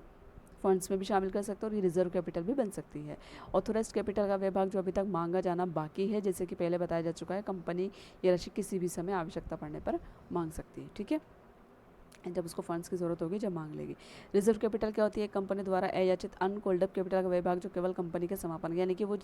फंड्स में भी शामिल कर सकते हैं और ये रिजर्व कैपिटल भी बन सकती है। ऑथोराइज्ड कैपिटल का वह भाग जो अभी तक मांगा जाना बाकी है, जैसे कि पहले बताया जा चुका है, कंपनी ये राशि किसी भी समय आवश्यकता पड़ने पर मांग सकती है, ठीक है। जब उसको फंड्स की ज़रूरत होगी जब मांग लेगी। रिजर्व कैपिटल क्या होती है, कंपनी द्वारा अयाचित अनकॉल्ड अप कैपिटल का वह भाग जो केवल कंपनी के समापन, यानी कि वो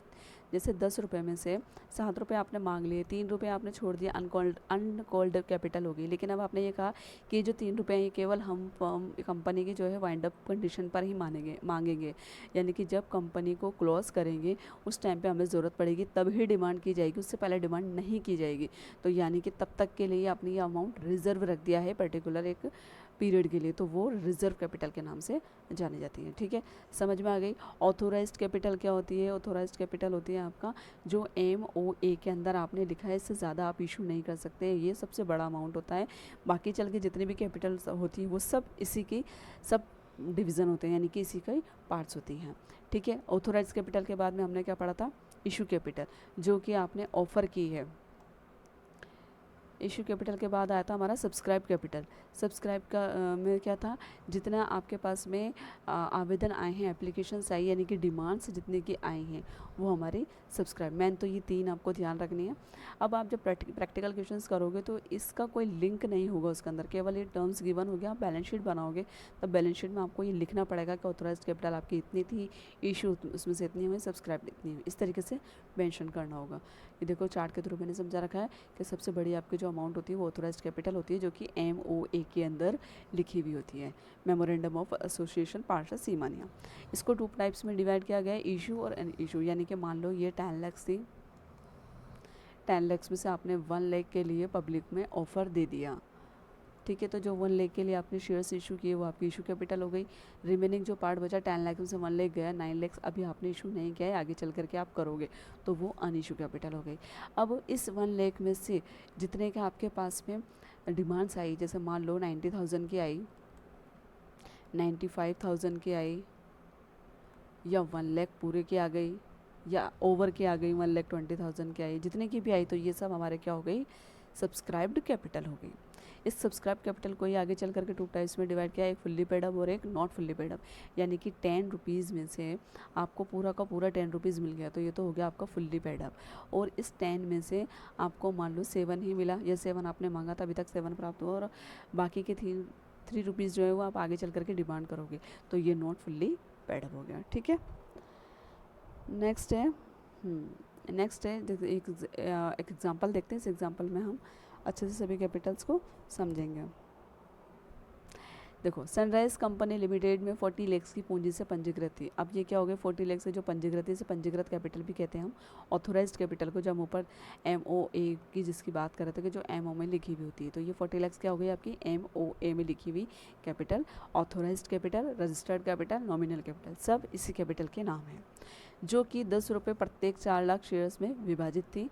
जैसे 10 रुपये में से 7 रुपये आपने मांग लिए, 3 रुपये आपने छोड़ दिया, अनकॉल्ड अप कैपिटल होगी। लेकिन अब आपने ये कहा कि जो 3 रुपये हैं केवल हम कंपनी की जो है वाइंड अप कंडीशन पर ही मांगेंगे, यानी कि जब कंपनी को क्लोज करेंगे उस टाइम पर हमें ज़रूरत पड़ेगी तब ही डिमांड की जाएगी, उससे पहले डिमांड नहीं की जाएगी। तो यानी कि तब तक के लिए आपने ये अमाउंट रिजर्व रख दिया है पर्टिकुलर एक पीरियड के लिए, तो वो रिजर्व कैपिटल के नाम से जानी जाती है, ठीक है। समझ में आ गई। ऑथोराइज्ड कैपिटल क्या होती है, ऑथोराइज्ड कैपिटल होती है आपका जो MOA के अंदर आपने लिखा है, इससे ज़्यादा आप इशू नहीं कर सकते, ये सबसे बड़ा अमाउंट होता है। बाकी चल के जितनी भी कैपिटल होती है वो सब इसी की सब डिवीज़न होते हैं, यानी कि इसी का पार्ट्स होती हैं, ठीक है। ऑथोराइज्ड कैपिटल के बाद में हमने क्या पढ़ा था, इशू कैपिटल, जो कि आपने ऑफ़र की है। इशू कैपिटल के बाद आया था हमारा सब्सक्राइब कैपिटल। सब्सक्राइब का में क्या था, जितना आपके पास में आवेदन आए हैं, एप्लीकेशंस आई, यानी कि डिमांड्स जितने की आई हैं वो हमारी सब्सक्राइब। मेन तो ये 3 आपको ध्यान रखनी है। अब आप जब प्रैक्टिकल क्वेश्चंस करोगे तो इसका कोई लिंक नहीं होगा उसके अंदर, केवल ये टर्म्स गिवन हो गया। आप बैलेंस शीट बनाओगे तब बैलेंस शीट में आपको ये लिखना पड़ेगा कि ऑथराइज्ड कैपिटल आपकी इतनी थी, इशू उसमें से इतनी हुई, सब्सक्राइब इतनी हुई, इस तरीके से मेंशन करना होगा। ये देखो चार्ट के थ्रू मैंने समझा रखा है कि सबसे बड़ी आपकी जो अमाउंट होती है वो ऑथराइज्ड कैपिटल होती है, जो कि MOA के अंदर लिखी हुई होती है, मेमोरेंडम ऑफ एसोसिएशन पार्षद सीमानिया। इसको 2 टाइप्स में डिवाइड किया गया है, इशू और अन इशू। यानी कि मान लो ये 10 लाख थी, 10 लाख में से आपने 1 लाख के लिए पब्लिक में ऑफर दे दिया, ठीक है। तो जो 1 लाख के लिए आपने शेयर्स इशू किए वो आपकी इशू कैपिटल हो गई। रिमेनिंग जो पार्ट बचा 10 लाख में से 1 लाख गया, 9 लाख अभी आपने इशू नहीं किया है, आगे चल करके आप करोगे तो वो अन इशू कैपिटल हो गई। अब इस 1 लाख में से जितने का आपके पास में डिमांड्स आई, जैसे मान लो 90,000 की आई, 95,000 की आई, या 1 लाख पूरे की आ गई, या ओवर की आ गई 1,20,000 की आई, जितने की भी आई, तो ये सब हमारे क्या हो गई, सब्सक्राइब्ड कैपिटल हो गई। इस सब्सक्राइब कैपिटल को ही आगे चल करके 2 टाइप्स में डिवाइड किया, एक फुल्ली पेड अप और एक नॉट फुल्ली पेड अप। यानी कि 10 रुपीज़ में से आपको पूरा का पूरा 10 रुपीज़ मिल गया, तो ये तो हो गया आपका फुल्ली पेड अप। और इस 10 में से आपको मान लो 7 ही मिला, या 7 आपने मांगा था, अभी तक 7 प्राप्त हुआ, और बाकी के 3 रुपीज़ जो है वो आप आगे चल करके डिमांड करोगे, तो ये नॉट फुल्ली पेड अप हो गया, ठीक है। नेक्स्ट है एक एग्जांपल देखते हैं। इस एग्जांपल में हम अच्छे से सभी कैपिटल्स को समझेंगे। देखो, सनराइज कंपनी लिमिटेड में 40 लाख की पूंजी से पंजीकृत थी। अब ये क्या हो गया, 40 लाख से जो पंजीकृत है, इसे पंजीकृत कैपिटल भी कहते हैं हम। ऑथोराइज्ड कैपिटल को जब हम ऊपर MOA की जिसकी बात कर रहे थे कि जो MO में लिखी हुई होती है, तो ये 40 लाख क्या हो गई आपकी MOA में लिखी हुई capital. Authorised capital, registered capital, nominal capital, सब इसी कैपिटल के नाम हैं, जो कि 10 रुपये प्रत्येक 4 लाख शेयर्स में विभाजित थी।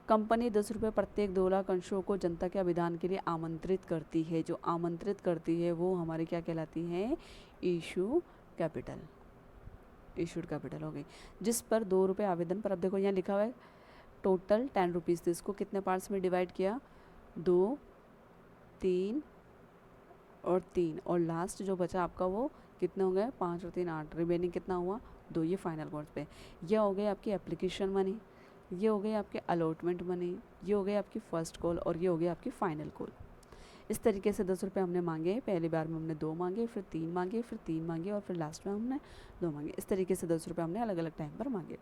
कंपनी 10 रुपये प्रत्येक 2 लाख अंशों को जनता के अभिदान के लिए आमंत्रित करती है। जो आमंत्रित करती है वो हमारी क्या कहलाती है, इशू कैपिटल, इशूड कैपिटल हो गई। जिस पर 2 रुपये आवेदन पर, अब देखो यहाँ लिखा हुआ है टोटल 10 रुपीज़ थे, इसको कितने पार्ट्स में डिवाइड किया, 2, 3 और 3, और लास्ट जो बचा आपका वो कितना हो गया, 5 और 3 8, रिमेनिंग कितना हुआ 2, ये फाइनल कॉस्ट पे। यह हो गई आपकी एप्लीकेशन मनी, ये हो गई आपके अलॉटमेंट मनी, ये हो गई आपकी फर्स्ट कॉल, और ये हो गई आपकी फाइनल कॉल। इस तरीके से 10 रुपये हमने मांगे, पहली बार में हमने 2 मांगे, फिर 3 मांगे, फिर 3 मांगे, और फिर लास्ट में हमने 2 मांगे। इस तरीके से 10 रुपये हमने अलग अलग टाइम पर मांगे,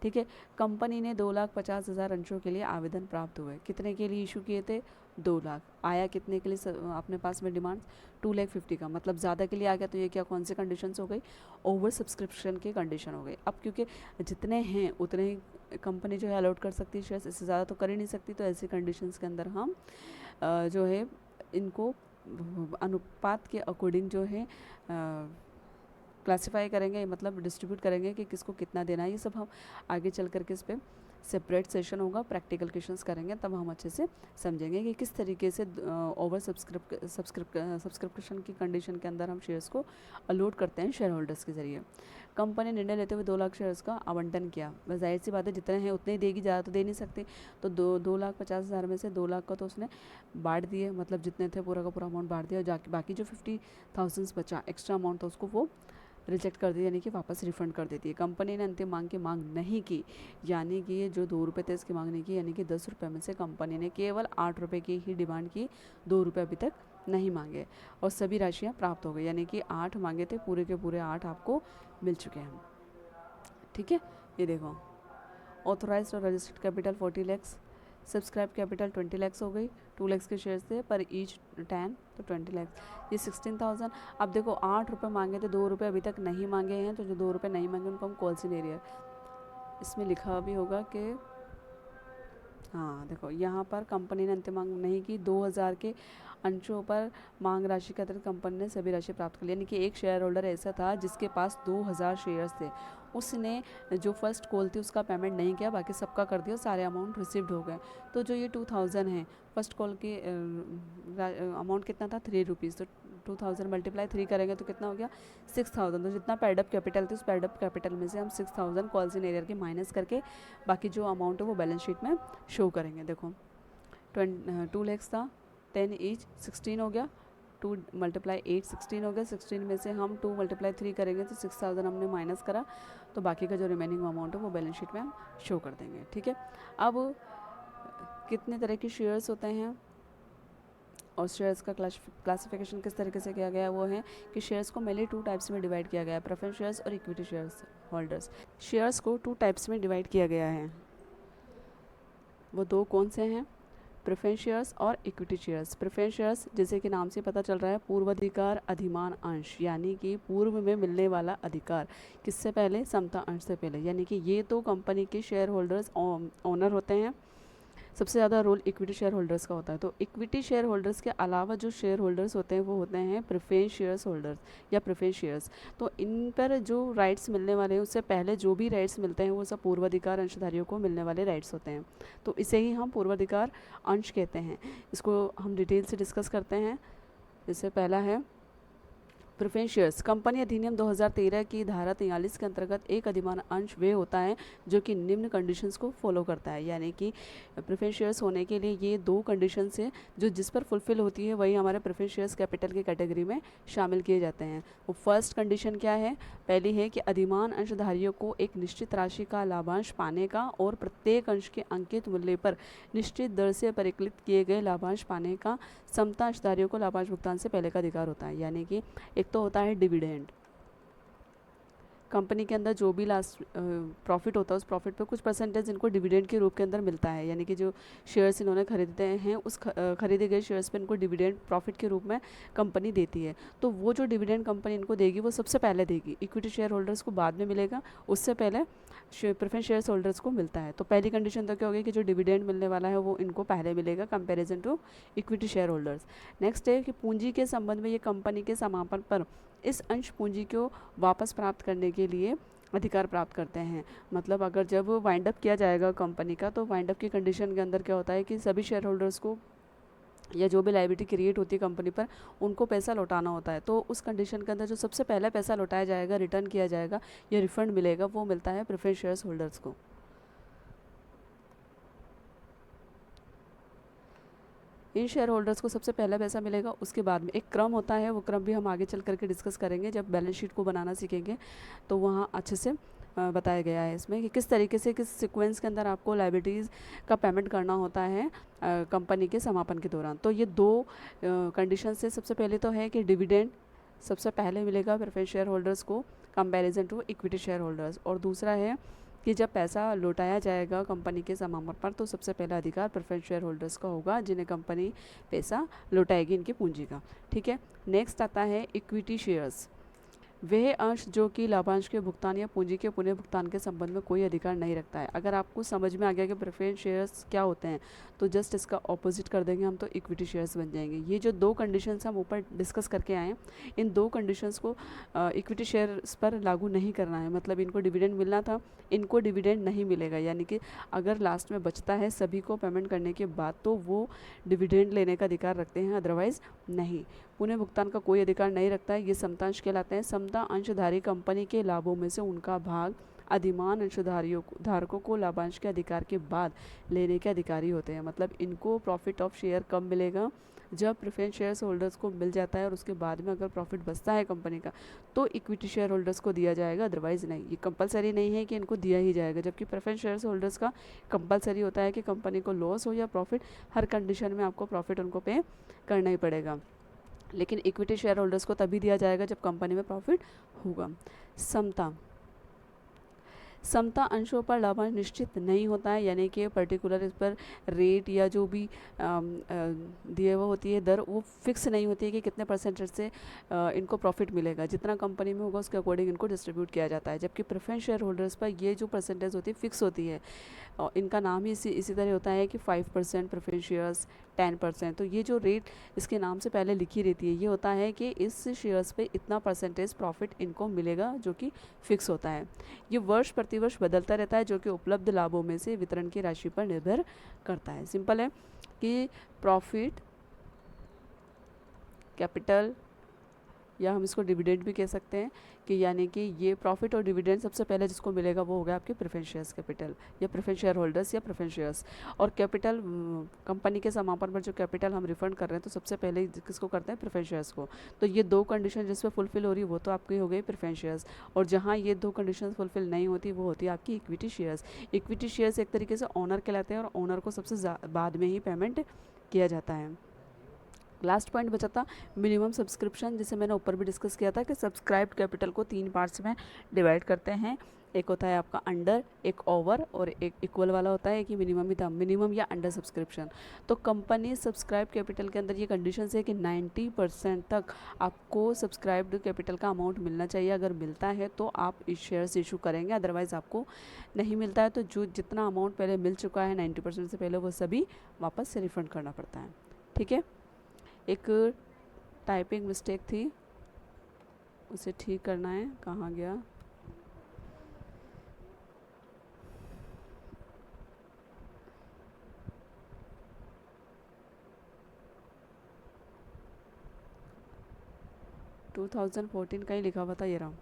ठीक है। कंपनी ने 2,50,000 अंशों के लिए आवेदन प्राप्त हुए। कितने के लिए इशू किए थे, 2 लाख। आया कितने के लिए अपने पास में डिमांड, 2,50,000 का, मतलब ज़्यादा के लिए आ गया, तो ये क्या कौन सी कंडीशंस हो गई, ओवर सब्सक्रिप्शन की कंडीशन हो गई। अब क्योंकि जितने हैं उतने ही कंपनी जो है अलॉट कर सकती है शेयर्स, इससे ज़्यादा तो कर ही नहीं सकती, तो ऐसी कंडीशंस के अंदर हम जो है इनको अनुपात के अकॉर्डिंग जो है क्लासिफाई करेंगे, मतलब डिस्ट्रीब्यूट करेंगे कि किसको कितना देना है। ये सब हम आगे चल करके इस पर सेपरेट सेशन होगा, प्रैक्टिकल क्वेश्चंस करेंगे, तब हम अच्छे से समझेंगे कि किस तरीके से ओवर सब्सक्रिप्शन की कंडीशन के अंदर हम शेयर्स को अलॉट करते हैं शेयर होल्डर्स के जरिए। कंपनी निर्णय लेते हुए 2 लाख शेयर्स का आवंटन किया। बस जाहिर सी बात है, जितने हैं उतने ही देगी, ज़्यादा तो दे नहीं सकती। तो 2,50,000 में से 2 लाख का तो उसने बांट दिए, मतलब जितने थे पूरा का पूरा अमाउंट बांट दिया, और जाके बाकी जो 50,000 बचा एक्स्ट्रा अमाउंट था उसको वो रिजेक्ट कर दी, यानी कि वापस रिफंड कर देती है। कंपनी ने अंतिम मांग की मांग नहीं की, यानी कि ये जो 2 रुपये थे इसकी मांग नहीं की, यानी कि 10 रुपये में से कंपनी ने केवल 8 रुपये की ही डिमांड की, 2 रुपये अभी तक नहीं मांगे, और सभी राशियाँ प्राप्त हो गई, यानी कि 8 मांगे थे, पूरे के पूरे 8 आपको मिल चुके हैं, ठीक है। ये देखो, ऑथोराइज्ड और registered capital 40 lakh, subscribe capital 20 lakh हो गई। 2 लाख के शेयर्स थे पर ईच 10, तो 20 लाख, ये 16,000। अब देखो 8 रुपये मांगे थे, 2 रुपये अभी तक नहीं मांगे हैं, तो जो 2 रुपये नहीं मांगे उनको हम कॉल सीनियर, इसमें लिखा भी होगा कि हाँ देखो यहाँ पर कंपनी ने अंतिम मांग नहीं की, 2,000 के अंशों पर मांग राशि के अतिरिक्त कंपनी ने सभी राशि प्राप्त कर ली। यानी कि एक शेयर होल्डर ऐसा था जिसके पास 2,000 शेयर्स थे, उसने जो फर्स्ट कॉल थी उसका पेमेंट नहीं किया, बाकी सबका कर दिया, सारे अमाउंट रिसीव्ड हो गए। तो जो ये 2,000 है, फर्स्ट कॉल की अमाउंट कितना था, 3 रुपीज़, तो 2,000 मल्टीप्लाई 3 करेंगे तो कितना हो गया, 6,000। तो जितना पेडअप कैपिटल थी उस पेडअप कैपिटल में से हम 6,000 कॉल्स इन एरियर के माइनस करके बाकी जो अमाउंट है वो बैलेंस शीट में शो करेंगे। देखो 2 लाख था, 10 ईच 16 हो गया, 2 मल्टीप्लाई 8 16 हो गया। 16 में से हम 2 मल्टीप्लाई 3 करेंगे तो 6000 हमने माइनस करा, तो बाकी का जो रिमेनिंग अमाउंट है वो बैलेंस शीट में हम शो कर देंगे। ठीक है, अब कितने तरह के शेयर्स होते हैं और शेयर्स का क्लासिफिकेशन किस तरीके से किया गया है वो है कि शेयर्स को मेनली 2 टाइप्स में डिवाइड किया गया है, प्रेफरेंस शेयर्स और इक्विटी शेयर्स होल्डर्स। शेयर्स को 2 टाइप्स में डिवाइड किया गया है, वो 2 कौन से हैं? प्रेफरेंस शेयर्स और इक्विटी शेयर्स। प्रेफरेंस शेयर्स जैसे कि नाम से पता चल रहा है पूर्वाधिकार अधिमान अंश, यानी कि पूर्व में मिलने वाला अधिकार किससे पहले? समता अंश से पहले, यानी कि ये तो कंपनी के शेयर होल्डर्स ओनर होते हैं। सबसे ज़्यादा रोल इक्विटी शेयर होल्डर्स का होता है, तो इक्विटी शेयर होल्डर्स के अलावा जो शेयर होल्डर्स होते हैं वो होते हैं प्रेफरेंस शेयर्स होल्डर्स या प्रेफरेंस शेयर्स। तो इन पर जो राइट्स मिलने वाले हैं उससे पहले जो भी राइट्स मिलते हैं वो सब पूर्वाधिकार अंशधारियों को मिलने वाले राइट्स होते हैं, तो इसे ही हम पूर्वाधिकार अंश कहते हैं। इसको हम डिटेल से डिस्कस करते हैं। इससे पहला है प्रेफरेंस शेयर्स। कंपनी अधिनियम 2013 की धारा 43 के अंतर्गत एक अधिमान अंश वे होता है जो कि निम्न कंडीशंस को फॉलो करता है, यानी कि प्रेफरेंस शेयर्स होने के लिए ये 2 कंडीशंस है जो जिस पर फुलफिल होती है वही हमारे प्रेफरेंस शेयर्स कैपिटल की कैटेगरी में शामिल किए जाते हैं। वो फर्स्ट कंडीशन क्या है? पहली है कि अधिमान अंशधारियों को एक निश्चित राशि का लाभांश पाने का और प्रत्येक अंश के अंकित मूल्य पर निश्चित दर से परिकलित किए गए लाभांश पाने का समता अंशधारियों को लाभांश भुगतान से पहले का अधिकार होता है। यानी कि एक तो होता है डिविडेंड, कंपनी के अंदर जो भी लास्ट प्रॉफिट होता है उस प्रॉफिट पे कुछ परसेंटेज इनको डिविडेंड के रूप के अंदर मिलता है, यानी कि जो शेयर्स इन्होंने खरीदते हैं उस खरीदे गए शेयर्स पे इनको डिविडेंड प्रॉफिट के रूप में कंपनी देती है। तो वो जो डिविडेंड कंपनी इनको देगी वो सबसे पहले देगी, इक्विटी शेयर होल्डर्स को बाद में मिलेगा, उससे पहले प्रेफरेंस शेयर होल्डर्स को मिलता है। तो पहली कंडीशन तो क्या होगी कि जो डिविडेंड मिलने वाला है वो इनको पहले मिलेगा comparison to equity share holders. Next है कि पूंजी के संबंध में ये कंपनी के समापन पर इस अंश पूंजी को वापस प्राप्त करने के लिए अधिकार प्राप्त करते हैं। मतलब अगर जब वाइंड अप किया जाएगा कंपनी का, तो वाइंड अप की कंडीशन के अंदर क्या होता है कि सभी शेयर होल्डर्स को या जो भी लायबिलिटी क्रिएट होती है कंपनी पर उनको पैसा लौटाना होता है। तो उस कंडीशन के अंदर जो सबसे पहले पैसा लौटाया जाएगा, रिटर्न किया जाएगा या रिफंड मिलेगा, वो मिलता है प्रेफरेंस शेयर होल्डर्स को। इन शेयर होल्डर्स को सबसे पहला पैसा मिलेगा, उसके बाद में एक क्रम होता है, वो क्रम भी हम आगे चल करके डिस्कस करेंगे जब बैलेंस शीट को बनाना सीखेंगे, तो वहाँ अच्छे से बताया गया है इसमें कि किस तरीके से किस सीक्वेंस के अंदर आपको लायबिलिटीज़ का पेमेंट करना होता है कंपनी के समापन के दौरान। तो ये 2 कंडीशन से सबसे पहले तो है कि डिविडेंड सबसे पहले मिलेगा प्रेफरेंस शेयर होल्डर्स को comparison to equity share holders, और दूसरा है कि जब पैसा लौटाया जाएगा कंपनी के समापन पर तो सबसे पहला अधिकार प्रेफरेंस शेयर होल्डर्स का होगा जिन्हें कंपनी पैसा लौटाएगी इनकी पूंजी का। ठीक है, नेक्स्ट आता है इक्विटी शेयर्स। वह अंश जो कि लाभांश के भुगतान या पूंजी के पुनः भुगतान के संबंध में कोई अधिकार नहीं रखता है। अगर आपको समझ में आ गया कि प्रेफरेंस शेयर्स क्या होते हैं तो जस्ट इसका ऑपोजिट कर देंगे हम, तो इक्विटी शेयर्स बन जाएंगे। ये जो 2 कंडीशंस हम ऊपर डिस्कस करके आए, इन 2 कंडीशंस को इक्विटी शेयर्स पर लागू नहीं करना है। मतलब इनको डिविडेंड मिलना था, इनको डिविडेंड नहीं मिलेगा, यानी कि अगर लास्ट में बचता है सभी को पेमेंट करने के बाद तो वो डिविडेंड लेने का अधिकार रखते हैं, अदरवाइज नहीं। पुनः भुगतान का कोई अधिकार नहीं रखता है। ये समतांश कहलाते हैं। समता अंशधारी कंपनी के लाभों में से उनका भाग अधिमान अंशधारियों धारकों को लाभांश के अधिकार के बाद लेने के अधिकारी होते हैं। मतलब इनको प्रॉफिट ऑफ शेयर कब मिलेगा? जब प्रेफरेंस शेयर होल्डर्स को मिल जाता है और उसके बाद में अगर प्रॉफिट बचता है कंपनी का तो इक्विटी शेयर होल्डर्स को दिया जाएगा, अदरवाइज नहीं। ये कंपलसरी नहीं है कि इनको दिया ही जाएगा, जबकि प्रेफरेंस शेयर होल्डर्स का कंपलसरी होता है कि कंपनी को लॉस हो या प्रॉफिट, हर कंडीशन में आपको प्रॉफिट उनको पे करना ही पड़ेगा। लेकिन इक्विटी शेयर होल्डर्स को तभी दिया जाएगा जब कंपनी में प्रॉफिट होगा। समता अंशों पर लाभांश निश्चित नहीं होता है, यानी कि पर्टिकुलर इस पर रेट या जो भी दिए हुआ होती है दर वो फिक्स नहीं होती है कि कितने परसेंटेज से इनको प्रॉफिट मिलेगा। जितना कंपनी में होगा उसके अकॉर्डिंग इनको डिस्ट्रीब्यूट किया जाता है। जबकि प्रेफरेंस शेयर होल्डर्स पर ये जो परसेंटेज होती है फिक्स होती है, और इनका नाम ही इसी तरह होता है कि 5% प्रेफरेंस शेयर्स, 10%। तो ये जो रेट इसके नाम से पहले लिखी रहती है, ये होता है कि इस शेयर्स पे इतना परसेंटेज प्रॉफिट इनको मिलेगा, जो कि फिक्स होता है। ये वर्ष प्रतिवर्ष बदलता रहता है, जो कि उपलब्ध लाभों में से वितरण की राशि पर निर्भर करता है। सिंपल है कि प्रॉफिट, कैपिटल, या हम इसको डिविडेंड भी कह सकते हैं कि यानी कि ये प्रॉफिट और डिविडेंड सबसे पहले जिसको मिलेगा वो होगा आपके प्रेफरेंस शेयर्स कैपिटल या प्रेफरेंस शेयर होल्डर्स या प्रेफरेंस शेयर्स। और कैपिटल कंपनी के समापन पर जो कैपिटल हम रिफंड कर रहे हैं तो सबसे पहले किसको करते हैं, प्रेफरेंस शेयर्स को। तो ये दो कंडीशन जिस पर फुलफिल हो रही है वो तो आपकी हो गई प्रेफरेंस शेयर्स, और जहाँ ये दो कंडीशन फुलफिल नहीं होती वो होती है आपकी इक्विटी शेयर्स। इक्विटी शेयर्स एक तरीके से ओनर कहलाते हैं और ओनर को सबसे बाद में ही पेमेंट किया जाता है। लास्ट पॉइंट बचा था मिनिमम सब्सक्रिप्शन, जिसे मैंने ऊपर भी डिस्कस किया था कि सब्सक्राइब्ड कैपिटल को 3 पार्ट्स में डिवाइड करते हैं। एक होता है आपका अंडर, एक ओवर और एक इक्वल वाला होता है कि मिनिमम या अंडर सब्सक्रिप्शन। तो कंपनी सब्सक्राइब कैपिटल के अंदर ये कंडीशन है कि 90% तक आपको सब्सक्राइब्ड कैपिटल का अमाउंट मिलना चाहिए। अगर मिलता है तो आप इस शेयर्स इशू करेंगे, अदरवाइज़ आपको नहीं मिलता है तो जो जितना अमाउंट पहले मिल चुका है 90% से पहले वो सभी वापस से रिफंड करना पड़ता है। ठीक है, एक टाइपिंग मिस्टेक थी, उसे ठीक करना है। कहाँ गया? टू 2014 का ही लिखा हुआ था, ये रहा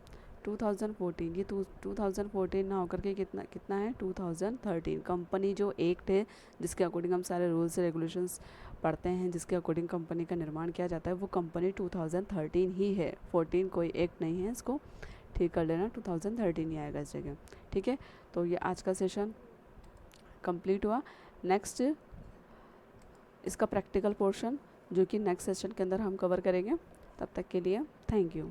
2014। ये 2014 ना होकर के कितना है 2013। कंपनी जो एक्ट है जिसके अकॉर्डिंग हम सारे रूल्स रेगुलेशंस पढ़ते हैं, जिसके अकॉर्डिंग कंपनी का निर्माण किया जाता है, वो कंपनी 2013 ही है। 14 कोई एक्ट नहीं है, इसको ठीक कर लेना, 2013 ही आएगा इस जगह। ठीक है, तो ये आज का सेशन कंप्लीट हुआ। नेक्स्ट इसका प्रैक्टिकल पोर्शन जो कि नेक्स्ट सेशन के अंदर हम कवर करेंगे। तब तक के लिए थैंक यू।